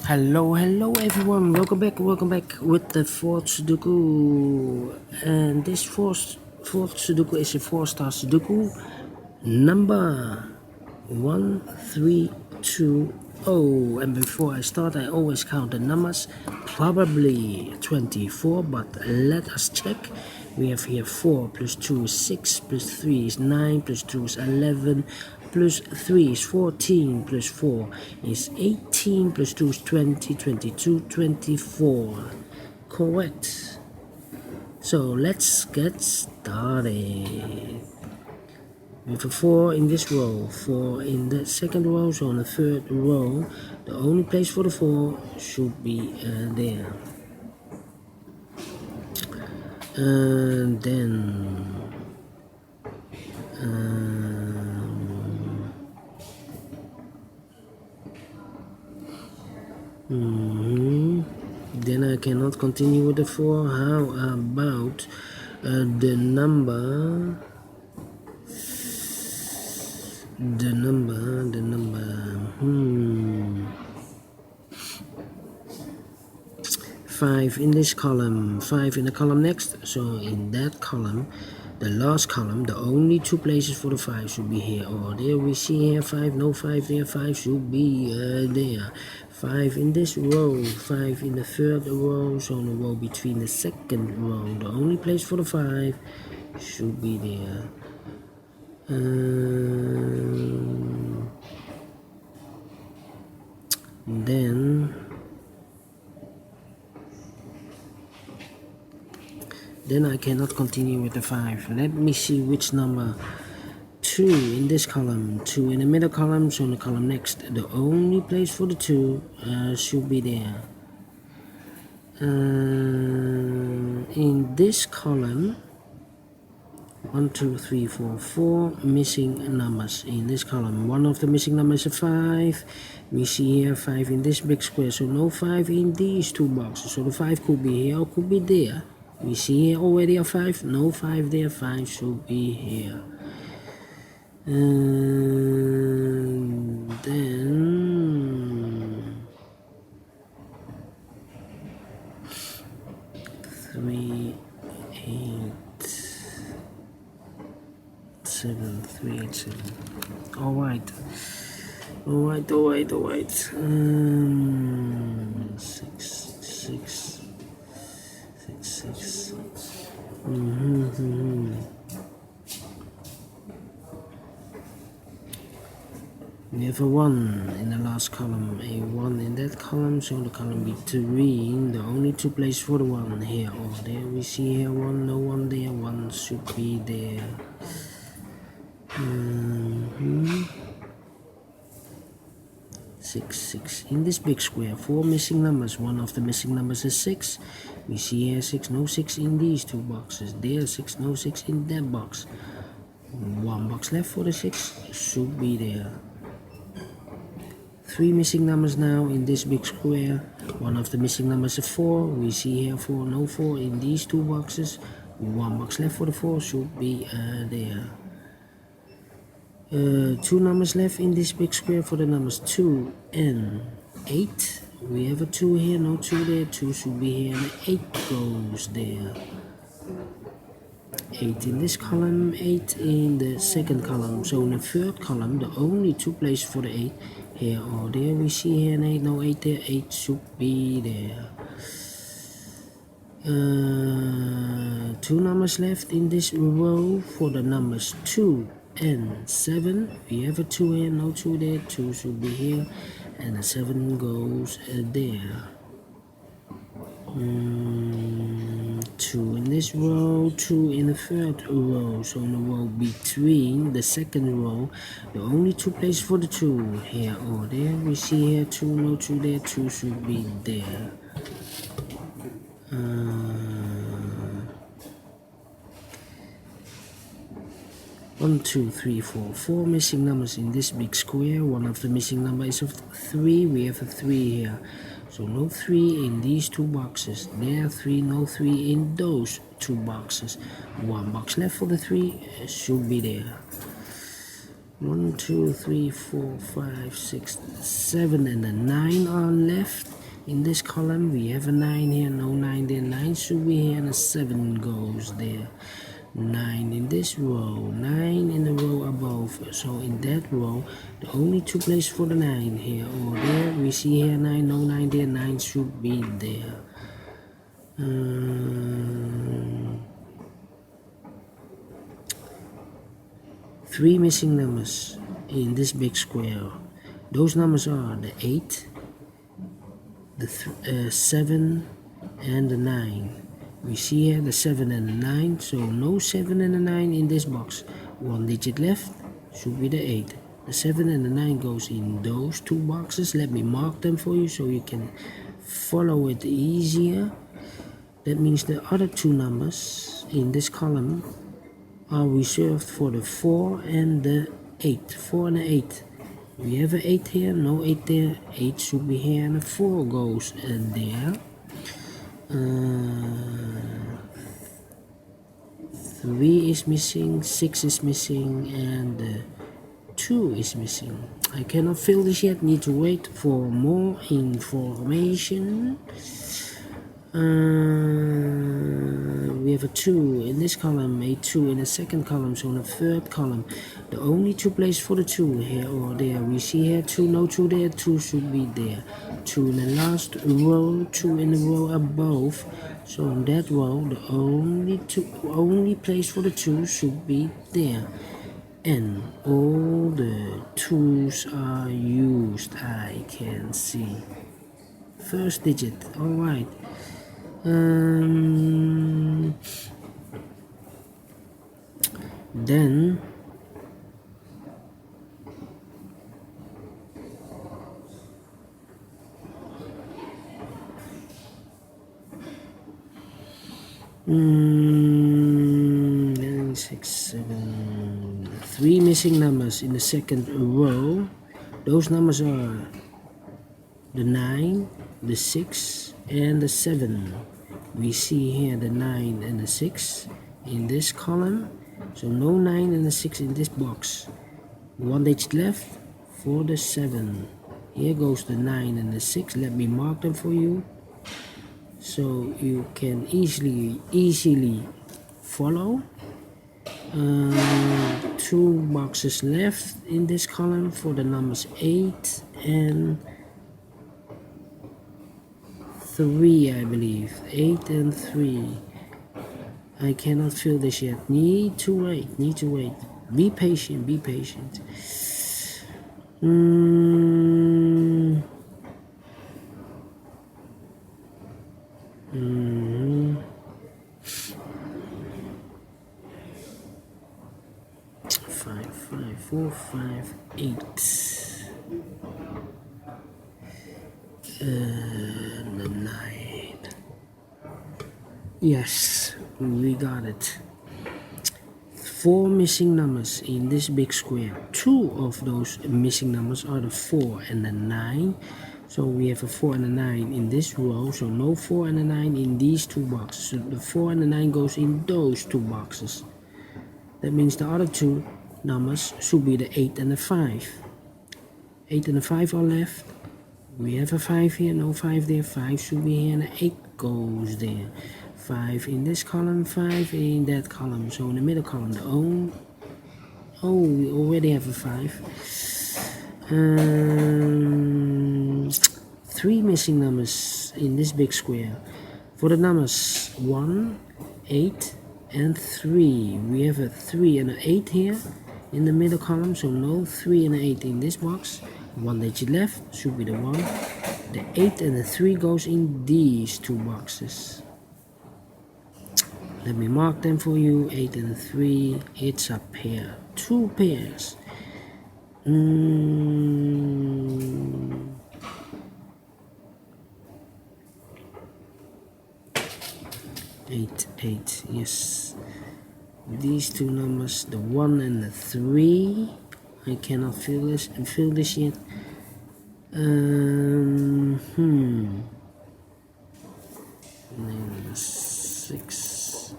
Hello everyone, welcome back with the fourth Sudoku. And this fourth Sudoku is a 4-star Sudoku number 1320. And before I start, I always count the numbers, probably 24, but let us check. We have here 4 plus 2 is 6, plus 3 is 9, plus 2 is 11, plus 3 is 14, plus 4 is 18, plus 2 is 20, 22, 24. Correct. So let's get started. We have a 4 in this row, 4 in the second row, so on the third row, the only place for the 4 should be there. And then then I cannot continue with the 4. How about the number 5 in this column, 5 in the column next. So in that column, the last column, the only two places for the 5 should be here or there. We see here 5, no 5 there, 5 should be there. 5 in this row, 5 in the third row, so in the row between the second row, the only place for the 5 should be there. Then I cannot continue with the 5. Let me see which number. 2 in this column, 2 in the middle column, so in the column next, the only place for the 2 should be there. In this column, 1, 2, 3, 4, 4 missing numbers in this column. One of the missing numbers is a 5. We see here 5 in this big square, so no 5 in these two boxes. So the 5 could be here or could be there. We see here already a 5, no 5 there, 5 should be here. And then 3, 8, 7, 3, 8, 7. Alright. 6, 6. We have a 1 in the last column, a 1 in that column, so the column between, the only two places for the 1 here or there. We see here 1, no 1 there, 1 should be there. 6, 6 in this big square, 4 missing numbers. One of the missing numbers is 6. We see here 6, no 6 in these two boxes. There 6, no 6 in that box. 1 box left for the 6 should be there. 3 missing numbers now in this big square. One of the missing numbers is 4. We see here 4, no 4 in these two boxes. 1 box left for the 4 should be there. 2 numbers left in this big square for the numbers 2 and 8. We have a 2 here, no 2 there. 2 should be here and 8 goes there. 8 in this column, 8 in the second column. So in the third column, the only two places for the 8 here or there. We see here an 8, no 8 there. 8 should be there. 2 numbers left in this row for the numbers 2 and 7. We have a 2 here, no 2 there. 2 should be here and a 7 goes there. 2 in this row, 2 in the third row, so in the row between the second row, the only two places for the 2 here or there. We see here 2, no 2 there, 2 should be there. 1, 2, 3, 4, 4 missing numbers in this big square. One of the missing numbers is of 3. We have a 3 here. So no 3 in these two boxes. There 3, no 3 in those two boxes. 1 box left for the 3 should be there. 1, 2, 3, 4, 5, 6, 7, and a 9 are left. In this column, we have a 9 here, no 9 there, 9 should be here, and a 7 goes there. 9 in this row, 9 in the row above. So in that row, the only two places for the 9 here or there, we see here 9, no 9 there, 9 should be there. Three missing numbers in this big square. Those numbers are the 8, the 7, and the 9. We see here the 7 and the 9, so no 7 and the 9 in this box. One digit left, should be the 8. The 7 and the 9 goes in those two boxes. Let me mark them for you so you can follow it easier. That means the other two numbers in this column are reserved for the 4 and the 8. 4 and the 8. We have an 8 here, no 8 there. 8 should be here and a 4 goes there. 3 is missing, 6 is missing, and 2 is missing. I cannot fill this yet, need to wait for more information. We have a 2 in this column, a 2 in the second column, so in the third column, the only two places for the 2 here or there. We see here 2, no 2 there, 2 should be there. 2 in the last row, 2 in the row above. So in that row, the only place for the 2 should be there. And all the 2's are used, I can see. First digit, alright. Then then 6, 7, 3 missing numbers in the second row. Those numbers are the 9, the 6, and the 7. We see here the 9 and the 6 in this column, so no 9 and the 6 in this box. One digit left for the 7. Here goes the 9 and the 6. Let me mark them for you so you can easily follow. 2 boxes left in this column for the numbers 8 and 3, I believe. 8 and 3. I cannot fill this yet. Need to wait. Be patient. 5, 5, 4, 5, 8. And the 9. Yes, we got it. 4 missing numbers in this big square. 2 of those missing numbers are the 4 and the 9. So we have a 4 and a 9 in this row. So no 4 and a 9 in these two boxes. So the 4 and the 9 goes in those two boxes. That means the other two numbers should be the 8 and the 5. 8 and the 5 are left. We have a 5 here, no 5 there. 5 should be here and an 8 goes there. 5 in this column, 5 in that column. So in the middle column, we already have a 5. 3 missing numbers in this big square. For the numbers 1, 8, and 3. We have a 3 and an 8 here in the middle column. So no 3 and an 8 in this box. One digit left should be the 1. The 8 and the 3 goes in these two boxes. Let me mark them for you. 8 and 3. It's a pair. 2 pairs. 8, 8. Yes. These two numbers, the 1 and the 3. I cannot fill this yet. 6.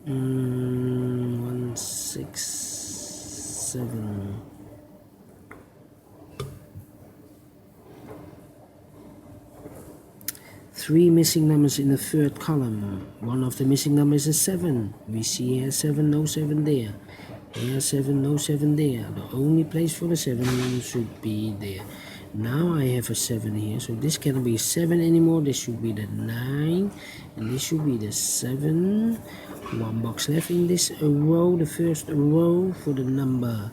1, 6, 7. 3 missing numbers in the third column. One of the missing numbers is 7. We see here 7, no 7 there. Here 7, no 7 there. The only place for the 7 should be there. Now I have a 7 here, so this cannot be 7 anymore. This should be the 9, and this should be the 7. One box left in this row, the first row for the number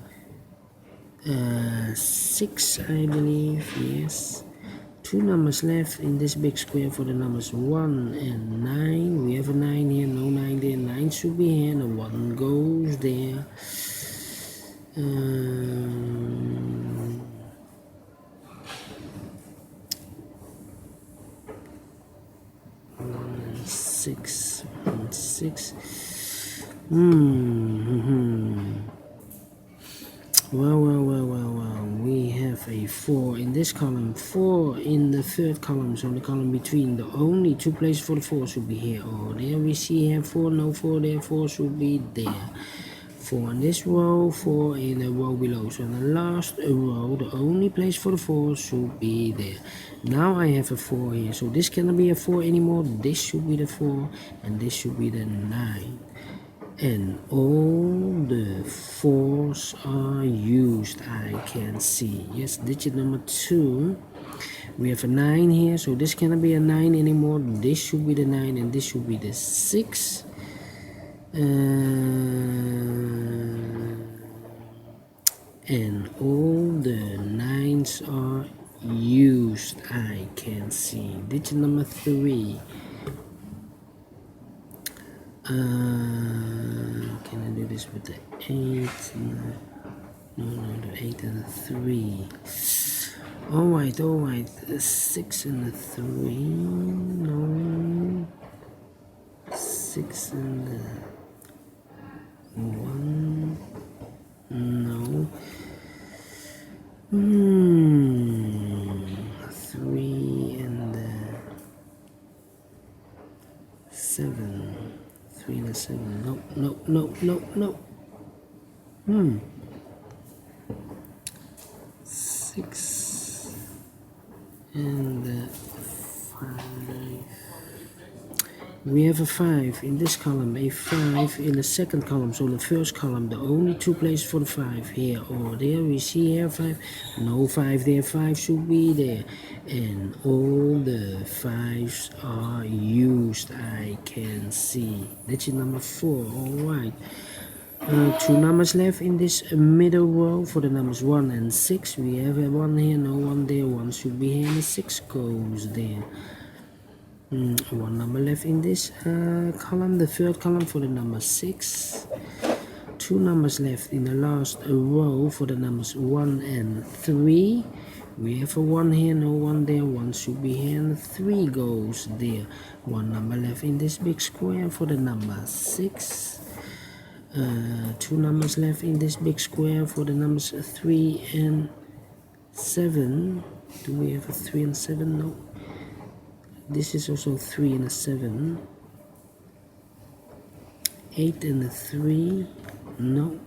6, I believe. Yes. 2 numbers left in this big square for the numbers 1 and 9. We have a 9 here, no 9 there. 9 should be here, and a 1 goes there. 6 and 6. Well, we have a 4 in this column, 4 in the third column, so the column between. The only 2 places for the 4 should be here or there. We see here 4, no 4 there, 4 should be there. 4 in this row, 4 in the row below. So in the last row, the only place for the 4 should be there. Now I have a 4 here, so this cannot be a 4 anymore. This should be the 4, and this should be the 9. And all the 4s are used, I can see. Yes, digit number 2. We have a 9 here, so this cannot be a 9 anymore. This should be the 9, and this should be the 6. And all the 9s are used, I can see. Digit number 3. Can I do this with the 8? No, the 8 and the 3. Alright, the 6 and the 3. No. 6 and the 1. No. 3 and the 7. 3 and a 7. No. 6 and 5. We have a 5 in this column, a 5 in the second column. So the first column, the only 2 places for the 5 here or there. We see here 5, no 5 there, 5 should be there. And all the 5s are used, I can see. Digit number 4, alright. 2 numbers left in this middle row for the numbers 1 and 6. We have a 1 here, no 1 there, 1 should be here, and the 6 goes there. 1 number left in this column, the third column for the number 6. 2 numbers left in the last row for the numbers 1 and 3. We have a 1 here, no 1 there, 1 should be here, and 3 goes there. 1 number left in this big square for the number 6. 2 numbers left in this big square for the numbers 3 and 7. Do we have a 3 and 7? No. This is also 3 and a 7. 8 and a 3. No.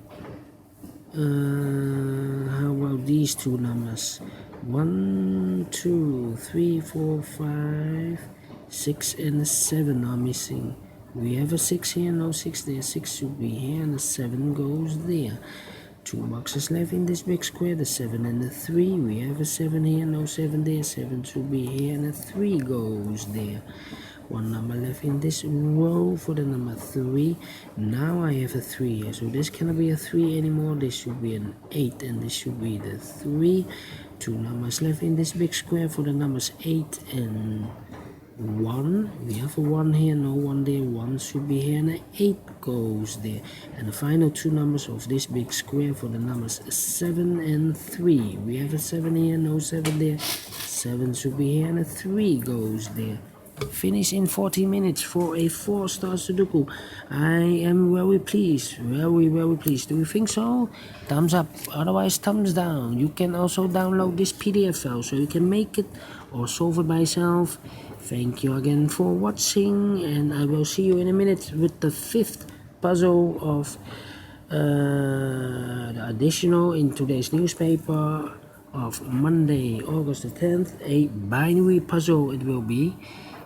How about these 2 numbers? 1, 2, 3, 4, 5, 6 and a 7 are missing. We have a 6 here, no 6 there. 6 should be here, and a 7 goes there. 2 boxes left in this big square, the 7 and the 3. We have a 7 here, no 7 there. 7 should be here, and a 3 goes there. 1 number left in this row for the number 3. Now I have a 3 here, so this cannot be a 3 anymore. This should be an 8, and this should be the 3. 2 numbers left in this big square for the numbers 8 and 1. We have a 1 here, no 1 there. 1 should be here, and an 8 goes there. And the final 2 numbers of this big square for the numbers 7 and 3. We have a 7 here, no 7 there. 7 should be here, and a 3 goes there. Finish in 40 minutes for a 4 Stars Sudoku. I am very pleased, very pleased. Do you think so? Thumbs up, otherwise thumbs down. You can also download this PDF file so you can make it or solve it by yourself. Thank you again for watching, and I will see you in a minute with the 5th puzzle of the additional in today's newspaper of Monday, August the 10th. A binary puzzle it will be.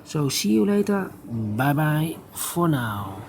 So see you later. Bye bye for now.